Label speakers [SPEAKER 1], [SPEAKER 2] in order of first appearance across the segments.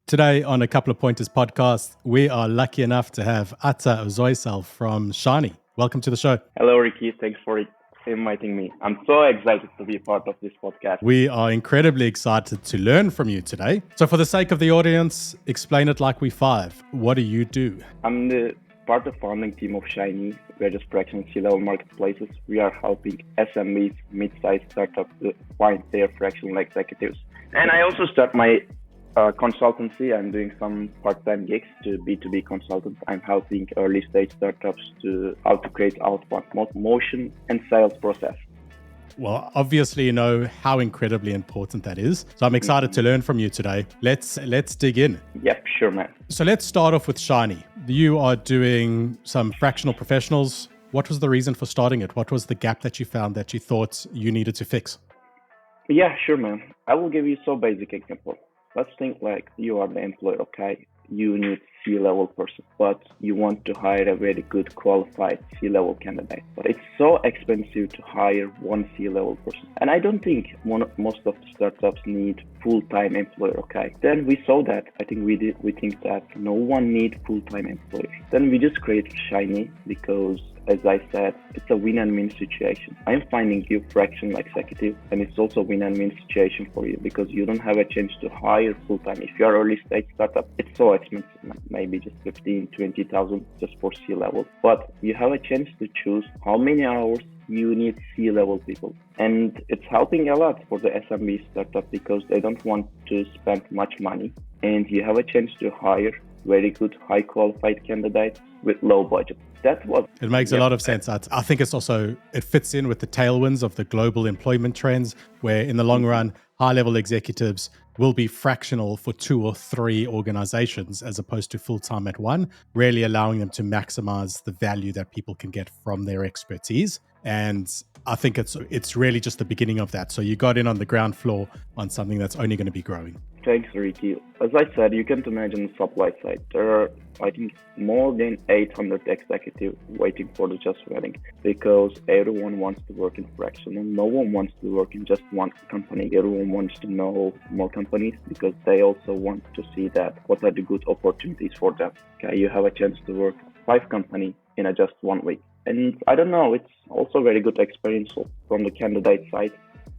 [SPEAKER 1] Today on a Couple of Pointers podcast, we are lucky enough to have Atakan Ozuysal from Shiny. Welcome to the show.
[SPEAKER 2] Hello, Ricky. Thanks for inviting me. I'm so excited to be part of this podcast.
[SPEAKER 1] We are incredibly excited to learn from you today. So for the sake of the audience, explain it like we five. What do you do?
[SPEAKER 2] I'm the part of founding team of Shiny. We're just Fractional C-level marketplaces. We are helping SMEs, mid-sized startups to find their fractional executives. And I also start my consultancy. I'm doing some part-time gigs to B2B consultants. I'm helping early stage startups to how to create outbound motion and sales process.
[SPEAKER 1] Well, obviously you know how incredibly important that is. So I'm excited to learn from you today. Let's dig in.
[SPEAKER 2] Yep, sure, man.
[SPEAKER 1] So let's start off with Shiny. You are doing some fractional professionals. What was the reason for starting it? What was the gap that you found that you thought you needed to fix?
[SPEAKER 2] Yeah, sure, man. I will give you so basic example. Let's think like you are the employer, okay? You need C-level person, but you want to hire a very good qualified C-level candidate. But it's so expensive to hire one C-level person. And I don't think most of the startups need full-time employer, okay? Then we saw that. I think we think that no one needs full-time employer. Then we just created Shiny because, as I said, it's a win and win situation. I'm finding you fractional executive, and it's also a win and win situation for you because you don't have a chance to hire full time. If you're early stage startup, it's so expensive, maybe just 15, 20,000 just for C-level. But you have a chance to choose how many hours you need C-level people. And it's helping a lot for the SMB startup because they don't want to spend much money. And you have a chance to hire very good, high qualified candidates with low budget.
[SPEAKER 1] It makes a lot of sense. I think it fits in with the tailwinds of the global employment trends, where in the long run, high-level executives will be fractional for 2 or 3 organizations as opposed to full-time at one, really allowing them to maximize the value that people can get from their expertise. And I think it's really just the beginning of that. So you got in on the ground floor on something that's only going to be growing.
[SPEAKER 2] Thanks, Ricky. As I said, you can't imagine the supply side. There are, I think, more than 800 executives waiting for the just wedding because everyone wants to work in fractional. No one wants to work in just one company. Everyone wants to know more companies because they also want to see that what are the good opportunities for them. Okay, you have a chance to work 5 companies in just 1 week. And I don't know, it's also a very good experience from the candidate side.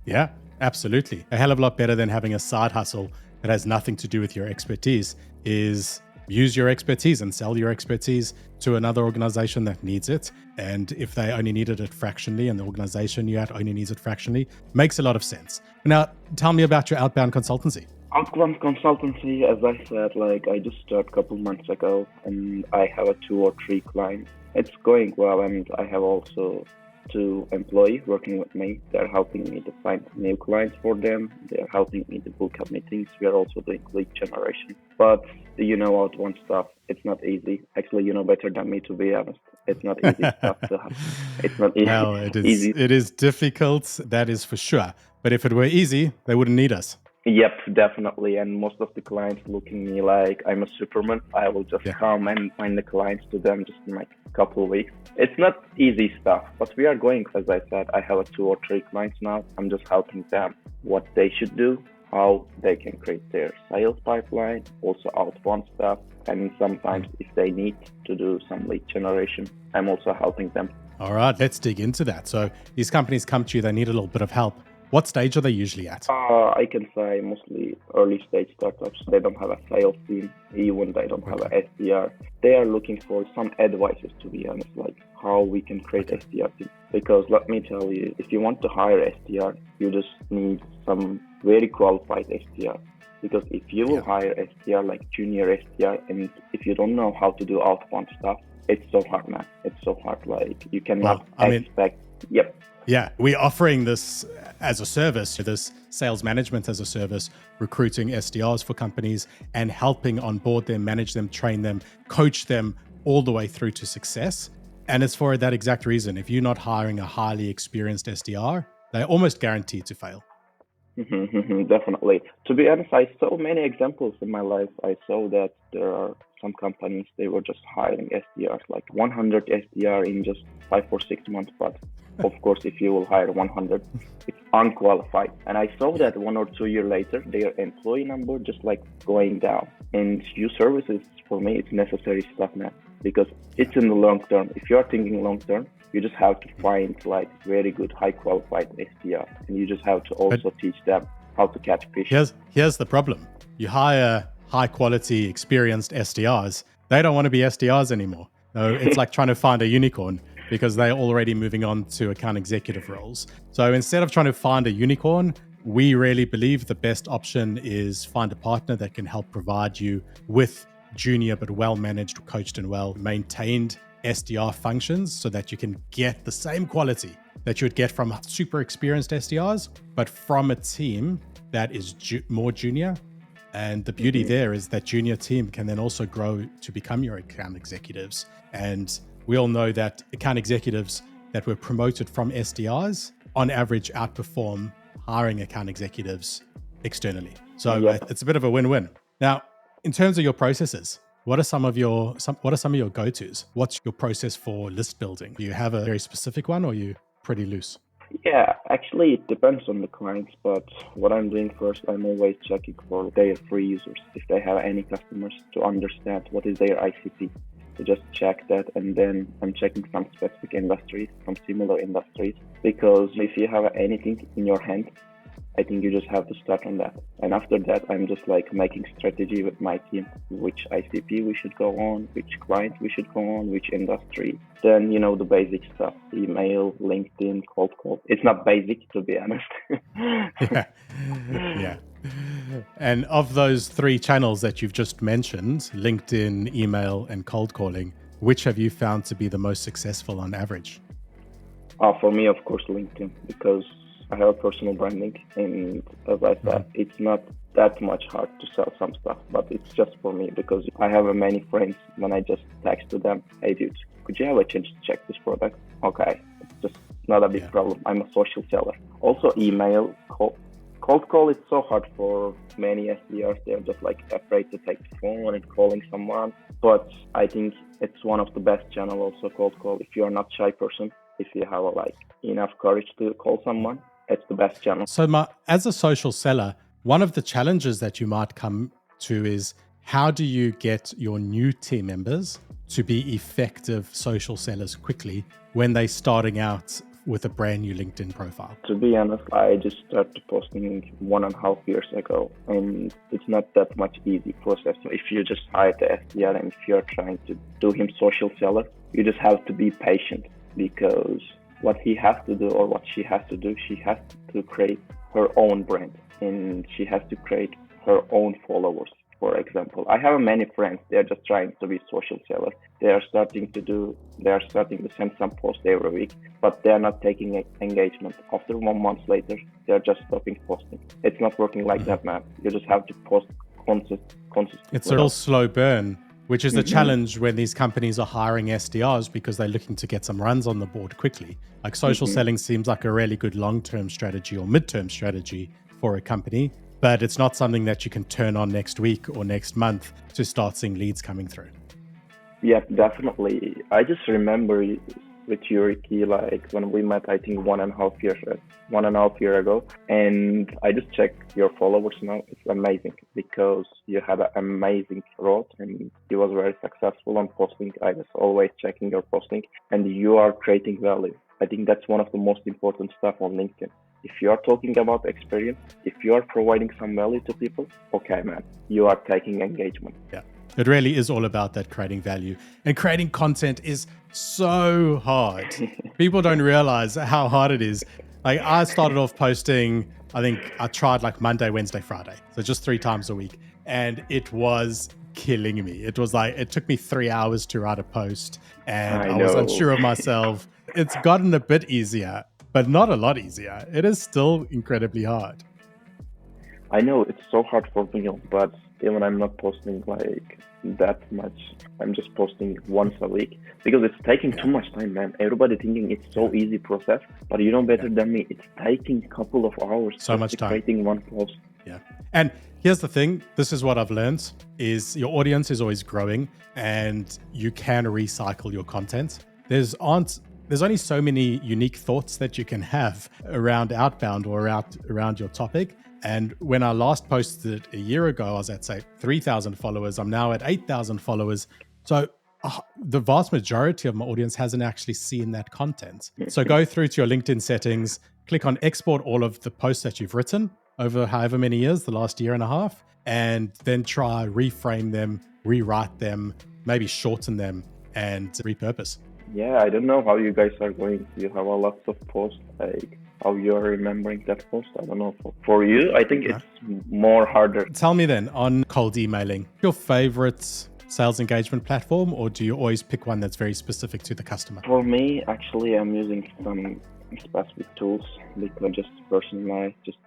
[SPEAKER 1] Yeah, absolutely. A hell of a lot better than having a side hustle that has nothing to do with your expertise. Is use your expertise and sell your expertise to another organization that needs it. And if they only needed it fractionally and the organization you're at only needs it fractionally, makes a lot of sense. Now, tell me about your outbound consultancy.
[SPEAKER 2] Outbound consultancy, as I said, I just started a couple months ago and I have 2 or 3 clients. It's going well, and I have also 2 employees working with me. They're helping me to find new clients for them. They're helping me to book up meetings. We are also doing lead generation. But outbound stuff, it's not easy. Actually, you know better than me, to be honest. It's not easy stuff to have. It's not easy.
[SPEAKER 1] Well, it is difficult, that is for sure. But if it were easy, they wouldn't need us.
[SPEAKER 2] Yep, definitely. And most of the clients looking at me like I'm a Superman. I will just come and find the clients to them just in a couple of weeks. It's not easy stuff, but we are going, as I said, I have 2 or 3 clients now. I'm just helping them what they should do, how they can create their sales pipeline, also outbound stuff. And sometimes if they need to do some lead generation, I'm also helping them.
[SPEAKER 1] All right, let's dig into that. So these companies come to you, they need a little bit of help. What stage are they usually at?
[SPEAKER 2] I can say mostly early stage startups. They don't have a sales team, even they don't have a SDR. They are looking for some advices, to be honest, like how we can create SDR team. Because let me tell you, if you want to hire SDR, you just need some very qualified SDR. Because if you will hire SDR, like junior SDR, and if you don't know how to do outbound stuff, it's so hard, man. It's so hard. Like you cannot expect. Yep.
[SPEAKER 1] Yeah, we're offering this as a service, this sales management as a service, recruiting SDRs for companies and helping onboard them, manage them, train them, coach them all the way through to success. And it's for that exact reason. If you're not hiring a highly experienced SDR, they're almost guaranteed to fail.
[SPEAKER 2] Definitely. To be honest, I saw many examples in my life. I saw that there are some companies, they were just hiring SDRs, like 100 SDR in just 5 or 6 months. But Of course, if you will hire 100, it's unqualified. And I saw that 1 or 2 years later, their employee number just like going down. And your services, for me, it's necessary stuff, man, because it's in the long term. If you're thinking long term, you just have to find like very good, high qualified SDR, and you just have to also teach them how to catch fish.
[SPEAKER 1] Here's the problem. You hire high quality, experienced SDRs. They don't want to be SDRs anymore. No, it's like trying to find a unicorn because they're already moving on to account executive roles. So instead of trying to find a unicorn, we really believe the best option is find a partner that can help provide you with junior but well-managed, coached and well-maintained SDR functions so that you can get the same quality that you would get from super experienced SDRs, but from a team that is more junior. And the beauty there is that junior team can then also grow to become your account executives. And we all know that account executives that were promoted from SDRs on average outperform hiring account executives externally. So it's a bit of a win-win. Now, in terms of your processes, what are some of your go-tos? What's your process for list building? Do you have a very specific one or are you pretty loose?
[SPEAKER 2] Yeah, actually, it depends on the clients, but what I'm doing first, I'm always checking for their free users, if they have any customers, to understand what is their ICP. So just check that, and then I'm checking some specific industries, some similar industries, because if you have anything in your hand, I think you just have to start on that. And after that, I'm just like making strategy with my team, which ICP we should go on, which client we should go on, which industry. Then, the basic stuff, email, LinkedIn, cold call. It's not basic, to be honest.
[SPEAKER 1] Yeah. And of those 3 channels that you've just mentioned, LinkedIn, email, and cold calling, which have you found to be the most successful on average?
[SPEAKER 2] For me, of course, LinkedIn, because I have a personal branding, and as I said, it's not that much hard to sell some stuff, but it's just for me because I have many friends. When I just text to them, hey dude, could you have a chance to check this product? Okay, it's just not a big problem. I'm a social seller. Also, email, cold call is so hard for many SDRs. They're just like afraid to take the phone and calling someone, but I think it's one of the best channels. Also, cold call, if you're not shy person, if you have enough courage to call someone, it's the best channel.
[SPEAKER 1] So as a social seller, one of the challenges that you might come to is how do you get your new team members to be effective social sellers quickly when they're starting out with a brand new LinkedIn profile?
[SPEAKER 2] To be honest, I just started posting 1.5 years ago, and it's not that much easy process. So if you just hire the SDR and if you're trying to do him social seller, you just have to be patient, because what he has to do or what she has to do, she has to create her own brand and she has to create her own followers. For example, I have many friends, they're just trying to be social sellers. They are starting to send some posts every week, but they're not taking engagement. After 1 month later, they're just stopping posting. It's not working like that, man. You just have to post consistently.
[SPEAKER 1] It's a real slow burn, which is the challenge when these companies are hiring SDRs because they're looking to get some runs on the board quickly. Like social selling seems like a really good long-term strategy or mid-term strategy for a company, but it's not something that you can turn on next week or next month to start seeing leads coming through.
[SPEAKER 2] Yeah, definitely. I just remember with Yuriki, like when we met, I think 1.5 years ago, and I just checked your followers now. It's amazing because you had an amazing growth and you was very successful on posting. I was always checking your posting and you are creating value. I think that's one of the most important stuff on LinkedIn. If you are talking about experience, if you are providing some value to people, okay, man, you are taking engagement.
[SPEAKER 1] Yeah. It really is all about that creating value, and creating content is so hard. People don't realize how hard it is. Like I started off posting, I think I tried like Monday, Wednesday, Friday. So just 3 times a week. And it was killing me. It was like, it took me 3 hours to write a post and I was unsure of myself. It's gotten a bit easier, but not a lot easier. It is still incredibly hard.
[SPEAKER 2] I know it's so hard for me, but even I'm not posting like that much. I'm just posting once a week because it's taking too much time, man. Everybody thinking it's so easy process, but you know better than me. It's taking a couple of hours.
[SPEAKER 1] So much time.
[SPEAKER 2] Creating one post.
[SPEAKER 1] Yeah. And here's the thing. This is what I've learned is your audience is always growing and you can recycle your content. There's aren't there's only so many unique thoughts that you can have around outbound or around your topic. And when I last posted it a year ago, I was at, say, 3,000 followers. I'm now at 8,000 followers. So the vast majority of my audience hasn't actually seen that content. So go through to your LinkedIn settings, click on export all of the posts that you've written over however many years, the last year and a half, and then try reframe them, rewrite them, maybe shorten them and repurpose.
[SPEAKER 2] Yeah, I don't know how you guys are going. You have a lot of posts, like how you're remembering that post. I don't know. For you, I think it's more harder.
[SPEAKER 1] Tell me then, on cold emailing, your favorite sales engagement platform, or do you always pick one that's very specific to the customer?
[SPEAKER 2] For me, actually, I'm using some specific tools because just personalize, just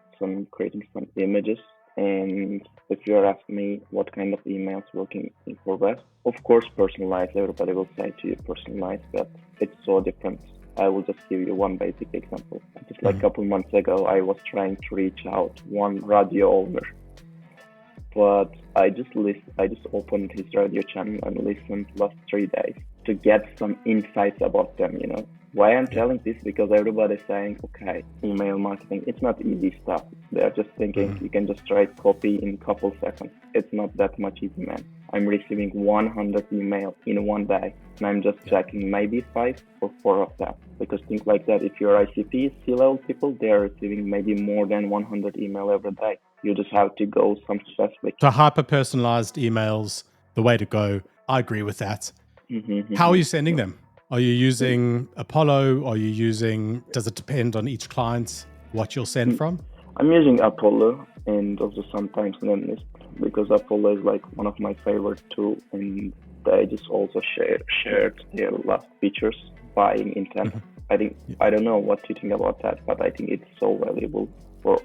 [SPEAKER 2] creating some images. And if you're asking me what kind of emails working for best, of course, personalized. Everybody will say to you personalized, but it's so different. I will just give you one basic example. Just like a couple months ago, I was trying to reach out one radio owner, but I just opened his radio channel and listened last 3 days to get some insights about them. Why I'm telling this, because everybody's saying, okay, email marketing, it's not easy stuff. They're just thinking you can just write copy in a couple seconds. It's not that much easy, man. I'm receiving 100 emails in one day, and I'm just checking maybe 5 or 4 of them. Because think like that, if you're ICP, C-level people, they're receiving maybe more than 100 email every day. You just have to go some specific.
[SPEAKER 1] So hyper-personalized emails, the way to go. I agree with that. How are you sending them? Are you using Apollo? Does it depend on each client what you'll send from?
[SPEAKER 2] I'm using Apollo and also sometimes Lemlist, because Apollo is like one of my favorite tools, and they just also shared their last features, buying intent. I don't know what you think about that, but I think it's so valuable.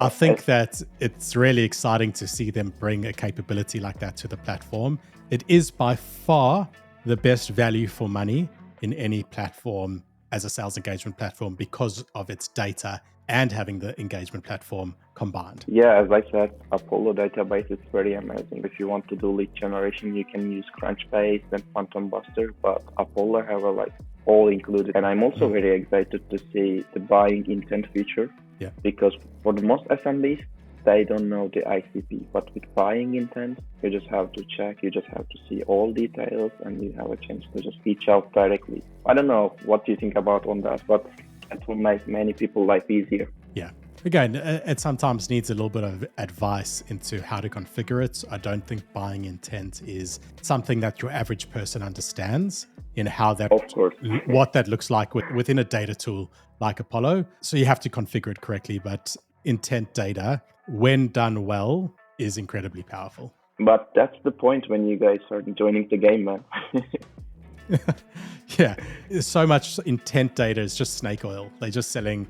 [SPEAKER 1] I think that it's really exciting to see them bring a capability like that to the platform. It is by far the best value for money in any platform as a sales engagement platform because of its data and having the engagement platform combined.
[SPEAKER 2] Yeah, as I said, Apollo database is very amazing. If you want to do lead generation, you can use Crunchbase and Phantom Buster, but Apollo have all included. And I'm also very excited to see the buying intent feature, because for the most SMBs, they don't know the ICP, but with buying intent, you just have to check, you just have to see all details, and you have a chance to just reach out directly. I don't know what you think about on that, but it will make many people life easier.
[SPEAKER 1] Yeah. Again, it sometimes needs a little bit of advice into how to configure it. I don't think buying intent is something that your average person understands in how that,
[SPEAKER 2] of course,
[SPEAKER 1] what that looks like within a data tool like Apollo. So you have to configure it correctly, but intent data, when done well, is incredibly powerful.
[SPEAKER 2] But that's the point when you guys are joining the game, man.
[SPEAKER 1] Yeah, so much intent data is just snake oil. They're just selling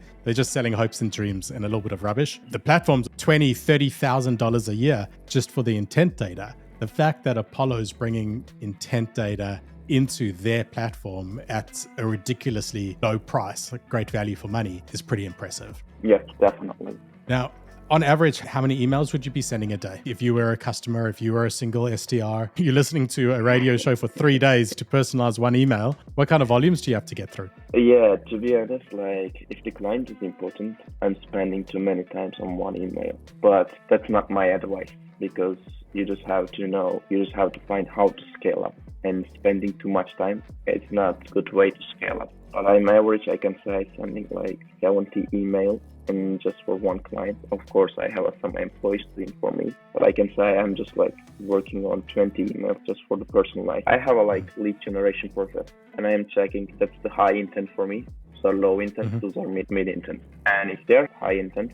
[SPEAKER 1] hopes and dreams and a little bit of rubbish. The platform's $20,000, $30,000 a year just for the intent data. The fact that Apollo's bringing intent data into their platform at a ridiculously low price, like great value for money, is pretty impressive.
[SPEAKER 2] Yes, definitely.
[SPEAKER 1] Now, on average, how many emails would you be sending a day? If you were a customer, if you were a single SDR, you're listening to a radio show for 3 days to personalize one email, what kind of volumes do you have to get through?
[SPEAKER 2] Yeah, to be honest, if the client is important, I'm spending too many times on one email. But that's not my advice, because you just have to find how to scale up. And spending too much time, it's not a good way to scale up. But on average, I can say sending 70 emails, and just for one client. Of course, I have some employees doing for me, but I can say I'm just working on 20 emails just for the personal life. I have a lead generation process, and I am checking that's the high intent for me. So low intent, those are mid intent. And if they're high intent,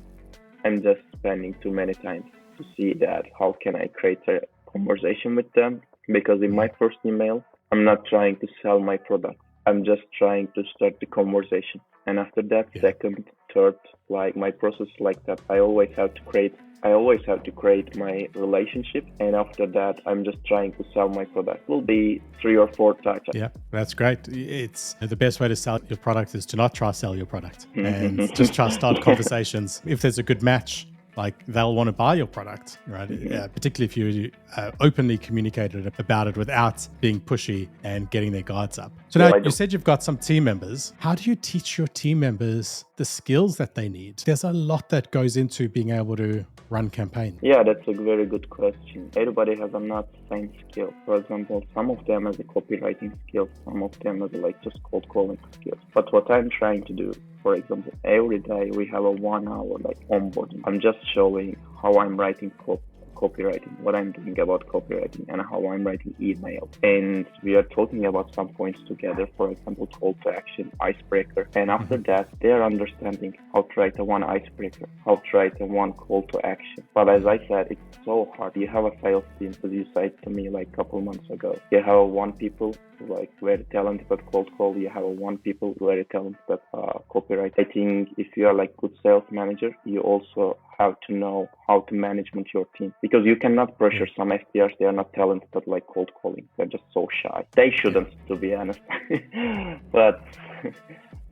[SPEAKER 2] I'm just spending too many times to see that how can I create a conversation with them. Because in my first email, I'm not trying to sell my product. I'm just trying to start the conversation. And after that, second, third, my process like that. I always have to create my relationship. And after that, I'm just trying to sell my product. Will be 3 or 4 touches.
[SPEAKER 1] Yeah, that's great. It's the best way to sell your product is to not try to sell your product and just try to start conversations. If there's a good match, like they'll want to buy your product, right? Particularly if you openly communicated about it without being pushy and getting their guards up. So now you said you've got some team members. How do you teach your team members the skills that they need? There's a lot that goes into being able to run campaigns.
[SPEAKER 2] Yeah, that's a very good question. Everybody has a not same skill. For example, some of them has a copywriting skill, some of them has like just cold calling skills. But what I'm trying to do, for example, every day we have a 1 hour like onboarding. I'm just showing how I'm writing copywriting, what I'm doing about copywriting, and how I'm writing email. And we are talking about some points together, for example, call to action, icebreaker. And after that, they're understanding how to write a one icebreaker, how to write a one call to action. But as I said, it's so hard. You have a sales team, as you said to me like a couple months ago. You have one people like very talented at cold call. You have one people very talented at copyright. I think if you are like good sales manager, you also have to know how to manage your team, because you cannot pressure some SDRs. They are not talented at like cold calling. They're just so shy. They shouldn't, to be honest. But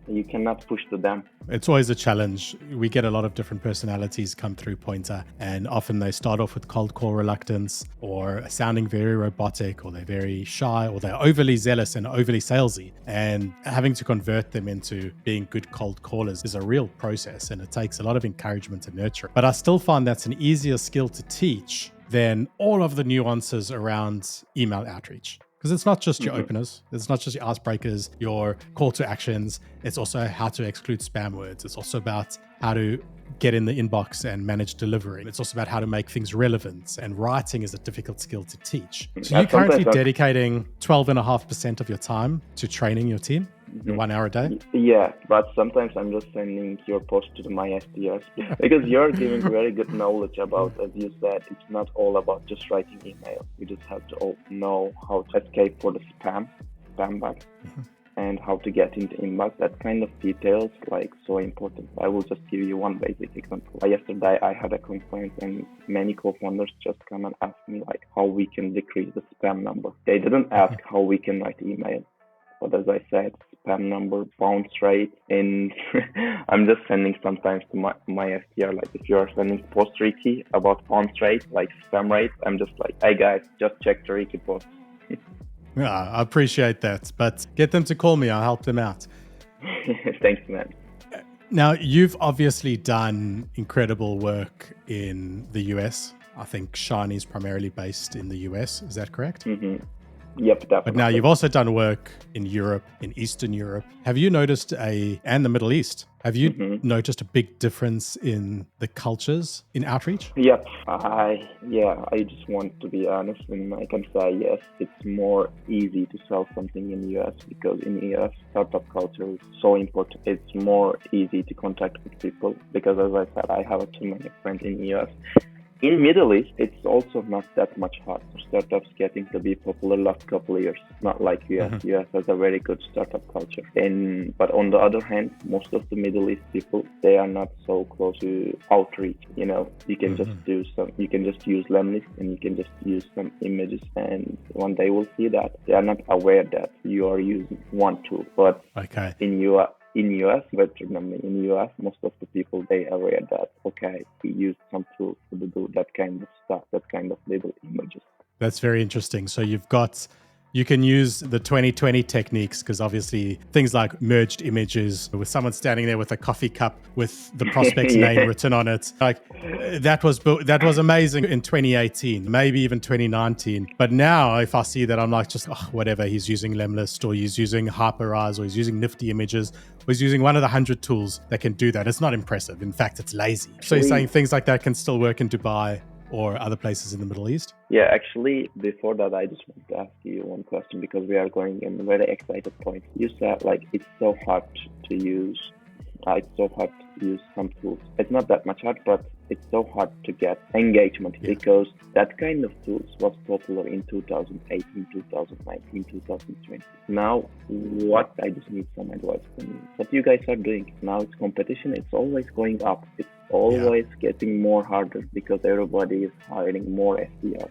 [SPEAKER 2] you cannot push to them.
[SPEAKER 1] It's always a challenge. We get a lot of different personalities come through Pointer, and often they start off with cold call reluctance or sounding very robotic, or they're very shy, or they're overly zealous and overly salesy. And having to convert them into being good cold callers is a real process, and it takes a lot of encouragement and nurture. But I still find that's an easier skill to teach than all of the nuances around email outreach. Because it's not just your openers, it's not just your icebreakers, your call to actions. It's also how to exclude spam words. It's also about how to get in the inbox and manage delivery. It's also about how to make things relevant. And writing is a difficult skill to teach. So you're currently dedicating 12.5% of your time to training your team in 1 hour a day?
[SPEAKER 2] Yeah, but sometimes I'm just sending your post to my SDRs because you're giving very good knowledge about, as you said, it's not all about just writing email. You just have to know how to escape for the spam bug, and how to get into inbox. That kind of details like so important. I will just give you one basic example. Yesterday I had a complaint, and many co-founders just come and ask me like how we can decrease the spam number. They didn't ask how we can write email. But as I said, spam number, bounce rate, and I'm just sending sometimes to my SDR, like if you're sending post Ricky about bounce rate, like spam rate, I'm just like, hey guys, just check the Ricky post.
[SPEAKER 1] Yeah, I appreciate that, but get them to call me. I'll help them out.
[SPEAKER 2] Thanks, man.
[SPEAKER 1] Now, you've obviously done incredible work in the US. I think Shiny is primarily based in the US. Is that correct?
[SPEAKER 2] Mm-hmm. Yep, definitely.
[SPEAKER 1] But now you've also done work in Europe, in Eastern Europe. Have you noticed and the Middle East? Have you noticed a big difference in the cultures in outreach?
[SPEAKER 2] Yep. I just want to be honest, and I can say yes, it's more easy to sell something in the US, because in the US, startup culture is so important. It's more easy to contact with people because, as I said, I have too many friends in the US. In Middle East, it's also not that much hard for startups getting to be popular last couple of years. Not like US. US has a very good startup culture. But on the other hand, most of the Middle East people, they are not so close to outreach. You know, you can just you can just use Lemlist, and you can just use some images, and one day we'll see that. They are not aware that you are using one tool. But in US, most of the people, they are aware that, okay, we use some tools to do that kind of stuff, that kind of little images.
[SPEAKER 1] That's very interesting. So you can use the 2020 techniques, because obviously things like merged images with someone standing there with a coffee cup with the prospect's name written on it. Like that was amazing in 2018, maybe even 2019. But now if I see that, I'm like, just whatever, he's using Lemlist, or he's using Hyperize, or he's using Nifty Images, or he's using one of the 100 tools that can do that. It's not impressive. In fact, it's lazy. So you're saying things like that can still work in Dubai or other places in the Middle East?
[SPEAKER 2] Yeah, actually, before that, I just want to ask you one question, because we are going in a very excited point. You said like it's so hard to use. It's so hard to use some tools. It's not that much hard, but it's so hard to get engagement because that kind of tools was popular in 2018, 2019, 2020. Now, I just need some advice from you. What you guys are doing now, it's competition. It's always going up. It's always getting more harder because everybody is hiring more SDRs.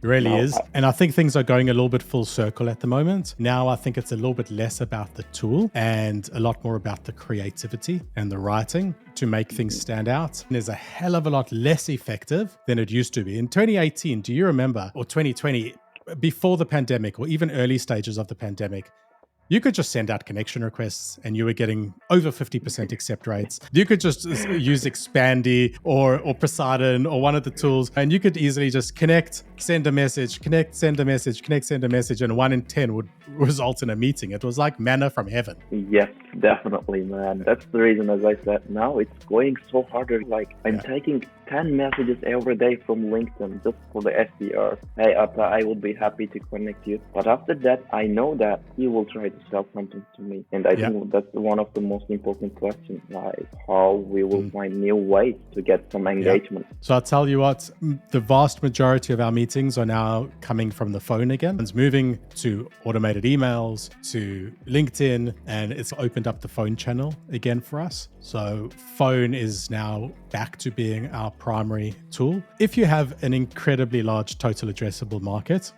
[SPEAKER 1] It really
[SPEAKER 2] Now,
[SPEAKER 1] is. And I think things are going a little bit full circle at the moment. Now I think it's a little bit less about the tool and a lot more about the creativity and the writing to make things stand out. And it's a hell of a lot less effective than it used to be. In 2018, do you remember, or 2020, before the pandemic or even early stages of the pandemic, you could just send out connection requests and you were getting over 50% accept rates. You could just use Expandy or Poseidon or one of the tools, and you could easily just connect, send a message, connect, send a message, connect, send a message, and 1 in 10 would result in a meeting. It was like manna from heaven.
[SPEAKER 2] Yes, definitely, man. That's the reason, as I said, now it's going so harder. Like, I'm taking 10 messages every day from LinkedIn just for the SDR. Hey, Atta, I will be happy to connect you. But after that, I know that he will try to sell something to me. And I think that's one of the most important questions, like how we will find new ways to get some engagement.
[SPEAKER 1] So I'll tell you what, the vast majority of our meetings are now coming from the phone again. It's moving to automated emails, to LinkedIn, and it's opened up the phone channel again for us. So phone is now back to being our primary tool. If you have an incredibly large total addressable market,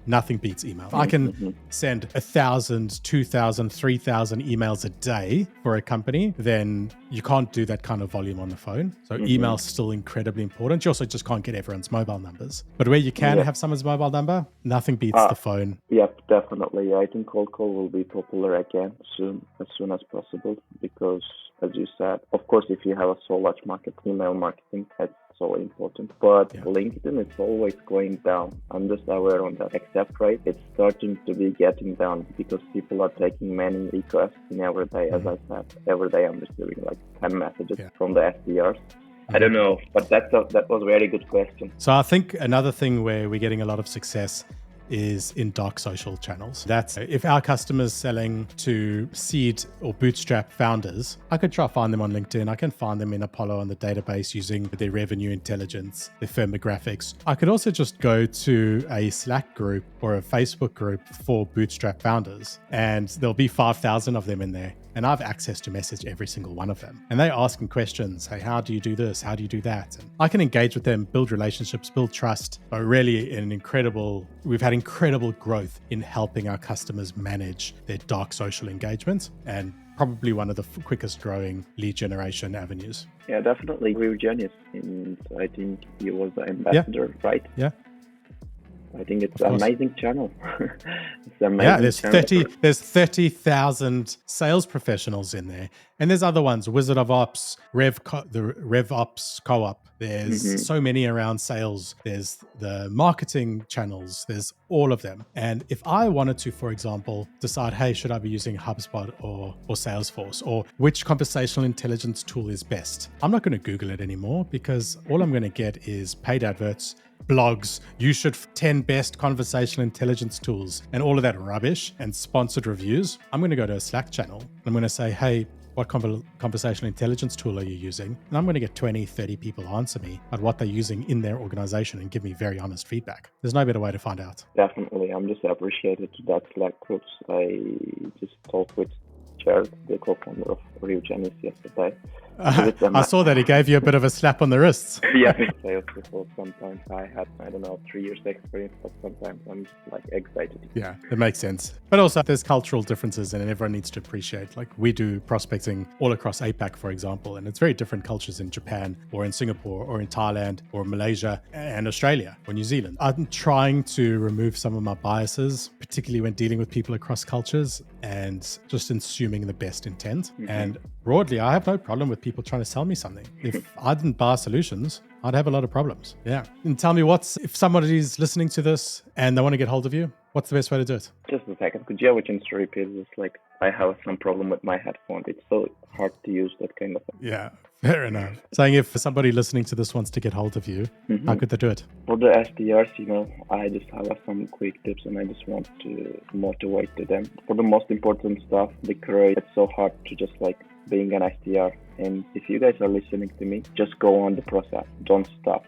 [SPEAKER 1] nothing beats email. I can send 1,000, 2,000, 3,000 emails a day for a company, then you can't do that kind of volume on the phone. So email's still incredibly important. You also just can't get everyone's mobile numbers. But where you can have someone's mobile number, nothing beats the phone.
[SPEAKER 2] Yep, definitely. I think cold call will be popular again as soon as possible, because as you said, of course, if you have a so large market, email marketing, that's so important. But LinkedIn is always going down. I'm just aware on that accept rate. It's starting to be getting down because people are taking many requests in every day. As I said, every day I'm receiving like 10 messages from the SDRs. I don't know, but that was a very good question.
[SPEAKER 1] So I think another thing where we're getting a lot of success is in dark social channels. That's if our customers selling to seed or bootstrap founders, I could try to find them on LinkedIn. I can find them in Apollo on the database using their revenue intelligence, their firmographics. I could also just go to a Slack group or a Facebook group for bootstrap founders, and there'll be 5,000 of them in there. And I have access to message every single one of them. And they're asking questions. Hey, how do you do this? How do you do that? And I can engage with them, build relationships, build trust. But really we've had incredible growth in helping our customers manage their dark social engagement, and probably one of the quickest growing lead generation avenues.
[SPEAKER 2] Yeah, definitely. Real genius. And I think he was the ambassador, right?
[SPEAKER 1] Yeah.
[SPEAKER 2] I think it's an amazing channel. It's amazing.
[SPEAKER 1] Yeah, there's 30,000 sales professionals in there. And there's other ones, Wizard of Ops, the RevOps Co-op. There's so many around sales. There's the marketing channels. There's all of them. And if I wanted to, for example, decide, hey, should I be using HubSpot or Salesforce, or which conversational intelligence tool is best? I'm not going to Google it anymore, because all I'm going to get is paid adverts, blogs, 10 best conversational intelligence tools, and all of that rubbish, and sponsored reviews. I'm going to go to a Slack channel. I'm going to say, hey, what conversational intelligence tool are you using? And I'm going to get 20, 30 people answer me at what they're using in their organization and give me very honest feedback. There's no better way to find out.
[SPEAKER 2] Definitely. I'm just appreciated to that Slack groups. I just talked with Jared, the co-founder of Real Genius, yesterday.
[SPEAKER 1] I saw that he gave you a bit of a slap on the wrists.
[SPEAKER 2] Yeah, sales people, sometimes I had, 3 years experience, but sometimes I'm just like excited.
[SPEAKER 1] Yeah, it makes sense. But also there's cultural differences, and everyone needs to appreciate, like we do prospecting all across APAC, for example, and it's very different cultures in Japan or in Singapore or in Thailand or Malaysia and Australia or New Zealand. I'm trying to remove some of my biases, particularly when dealing with people across cultures, and just assuming the best intent. And broadly, I have no problem with people trying to sell me something. If I didn't buy solutions, I'd have a lot of problems. Yeah. And tell me, if somebody's listening to this and they want to get hold of you, what's the best way to do it?
[SPEAKER 2] Just a second. Could you have a chance to repeat this? Like, I have some problem with my headphone. It's so hard to use that kind of thing.
[SPEAKER 1] Yeah, fair enough. Saying if somebody listening to this wants to get hold of you, how could they do it?
[SPEAKER 2] For the SDRs, I just have some quick tips, and I just want to motivate them. For the most important stuff, the courage. It's so hard to just like being an SDR. And if you guys are listening to me, just go on the process. Don't stop.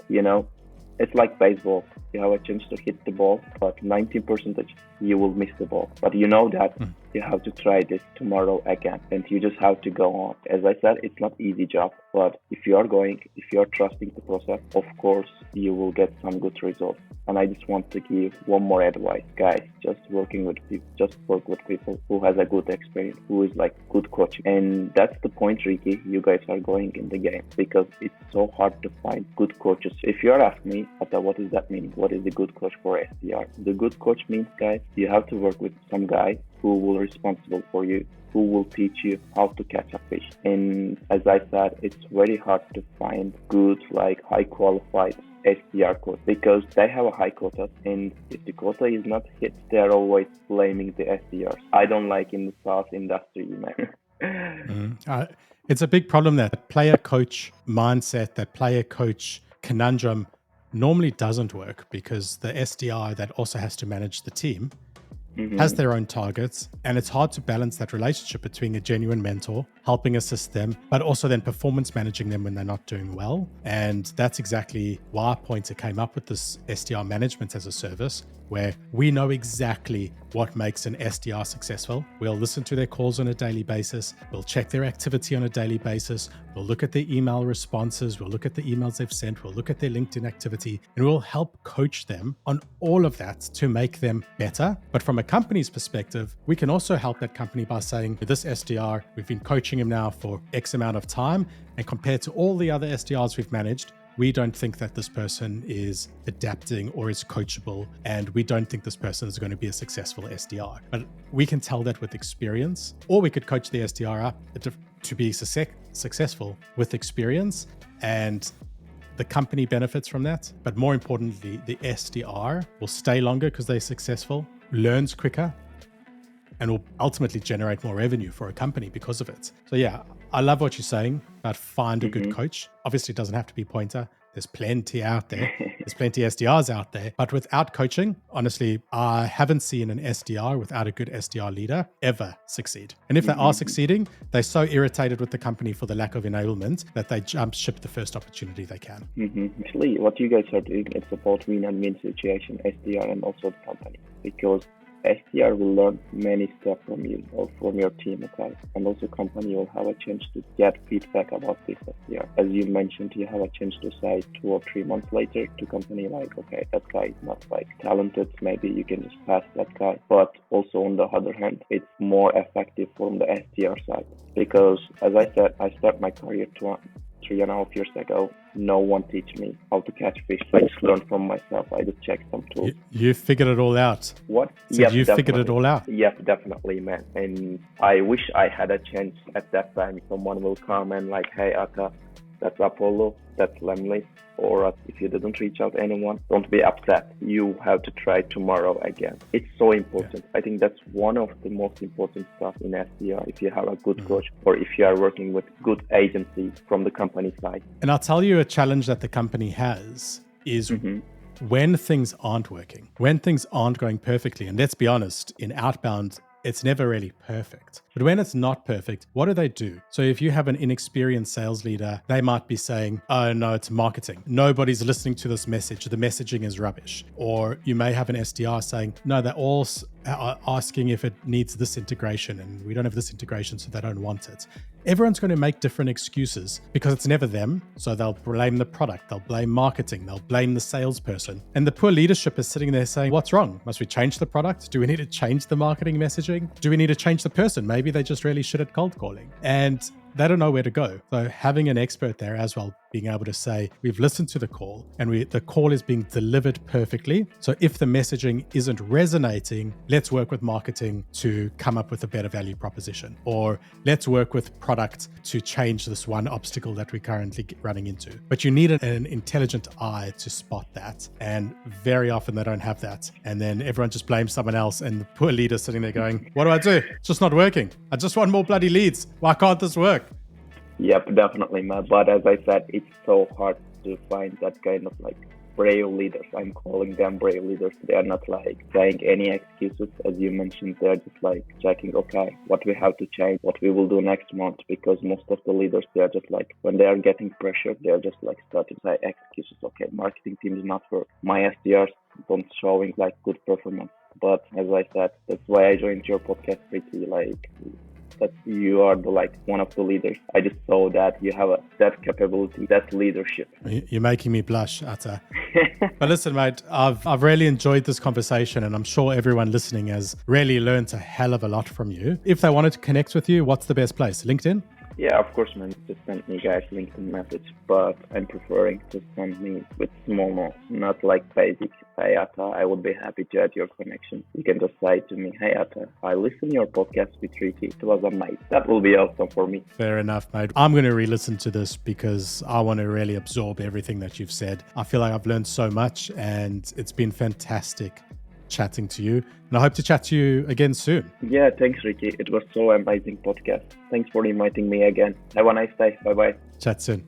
[SPEAKER 2] It's like baseball. You have a chance to hit the ball, but 90% you will miss the ball. But you know that you have to try this tomorrow again, and you just have to go on. As I said, it's not easy job, but if you are trusting the process, of course you will get some good results. And I just want to give one more advice, guys. Just work with people who has a good experience, who is like good coach. And that's the point, Ricky. You guys are going in the game because it's so hard to find good coaches. If you are asking me, Ata, what does that mean? What is a good coach for SDR? The good coach means, guys, you have to work with some guy who will be responsible for you, who will teach you how to catch a fish. And as I said, it's very hard to find good, like high qualified SDR coach because they have a high quota, and if the quota is not hit, they're always blaming the SDRs. I don't like in the SaaS industry, man.
[SPEAKER 1] It's a big problem, that player coach mindset, that player coach conundrum normally doesn't work because the SDR that also has to manage the team has their own targets, and it's hard to balance that relationship between a genuine mentor helping assist them, but also then performance managing them when they're not doing well. And that's exactly why Pointer came up with this SDR management as a service, where we know exactly what makes an SDR successful. We'll listen to their calls on a daily basis. We'll check their activity on a daily basis. We'll look at their email responses. We'll look at the emails they've sent. We'll look at their LinkedIn activity, and we'll help coach them on all of that to make them better. But from a company's perspective, we can also help that company by saying, this SDR, we've been coaching him now for X amount of time, and compared to all the other SDRs we've managed, we don't think that this person is adapting or is coachable, and we don't think this person is going to be a successful SDR. But we can tell that with experience, or we could coach the SDR up to be successful with experience, and the company benefits from that. But more importantly, the SDR will stay longer because they're successful, learns quicker, and will ultimately generate more revenue for a company because of it. So yeah, I love what you're saying about find a good coach. Obviously, it doesn't have to be Pointer. There's plenty out there. There's plenty of SDRs out there. But without coaching, honestly, I haven't seen an SDR without a good SDR leader ever succeed. And if they are succeeding, they're so irritated with the company for the lack of enablement that they jump ship the first opportunity they can.
[SPEAKER 2] Actually, what you guys are doing, it's about win-and-win situation, SDR and also the company. Because SDR will learn many stuff from you or from your team, okay? And also company will have a chance to get feedback about this SDR. As you mentioned, you have a chance to say 2 or 3 months later to company like, okay, that guy is not like talented, maybe you can just pass that guy. But also on the other hand, it's more effective from the SDR side. Because as I said, I started my career 3.5 years ago. No one teach me how to catch fish. I just learned from myself. I just checked some tools.
[SPEAKER 1] You figured it all out.
[SPEAKER 2] What?
[SPEAKER 1] Yep, you figured it all out.
[SPEAKER 2] Yep, definitely, man. And I wish I had a chance at that time. Someone will come and like, hey, Ata, that's Apollo, that's Lemley. Or if you didn't reach out to anyone, don't be upset. You have to try tomorrow again. It's so important. Yeah. I think that's one of the most important stuff in SDR. If you have a good coach or if you are working with good agency from the company side.
[SPEAKER 1] And I'll tell you a challenge that the company has is when things aren't working, when things aren't going perfectly. And let's be honest, in outbound, it's never really perfect. But when it's not perfect, what do? So if you have an inexperienced sales leader, they might be saying, oh no, it's marketing. Nobody's listening to this message. The messaging is rubbish. Or you may have an SDR saying, no, they're all asking if it needs this integration and we don't have this integration, so they don't want it. Everyone's going to make different excuses because it's never them. So they'll blame the product, they'll blame marketing, they'll blame the salesperson. And the poor leadership is sitting there saying, what's wrong? Must we change the product? Do we need to change the marketing messaging? Do we need to change the person? Maybe they just really shit at cold calling. And they don't know where to go. So having an expert there as well, being able to say, we've listened to the call and the call is being delivered perfectly. So if the messaging isn't resonating, let's work with marketing to come up with a better value proposition. Or let's work with product to change this one obstacle that we're currently running into. But you need an intelligent eye to spot that. And very often they don't have that. And then everyone just blames someone else. And the poor leader sitting there going, what do I do? It's just not working. I just want more bloody leads. Why can't this work?
[SPEAKER 2] Yep, definitely, man. But as I said, it's so hard to find that kind of like brave leaders. I'm calling them brave leaders. They are not like saying any excuses. As you mentioned, they're just like checking, okay, what we have to change, what we will do next month. Because most of the leaders, they are just like, when they are getting pressured, they are just like starting to say excuses. Okay, marketing team is not work. My SDRs don't showing like good performance. But as I said, that's why I joined your podcast, Ricky. Like that you are one of the leaders. I just saw that you have that capability, that leadership.
[SPEAKER 1] You're making me blush, Ata. But listen, mate, I've really enjoyed this conversation, and I'm sure everyone listening has really learned a hell of a lot from you. If they wanted to connect with you, what's the best place? LinkedIn?
[SPEAKER 2] Yeah, of course, man. Just send me guys LinkedIn message, but I'm preferring to send me with small notes, not like basic. Hey Ata, I would be happy to add your connection. You can just say to me, hey Ata, I listened your podcast with Ricky. It was amazing. That will be awesome for me.
[SPEAKER 1] Fair enough, mate. I'm going to re-listen to this because I want to really absorb everything that you've said. I feel like I've learned so much, and it's been fantastic chatting to you, and I hope to chat to you again soon.
[SPEAKER 2] Yeah, thanks, Ricky. It was so amazing podcast. Thanks for inviting me again. Have a nice day. Bye-bye.
[SPEAKER 1] Chat soon.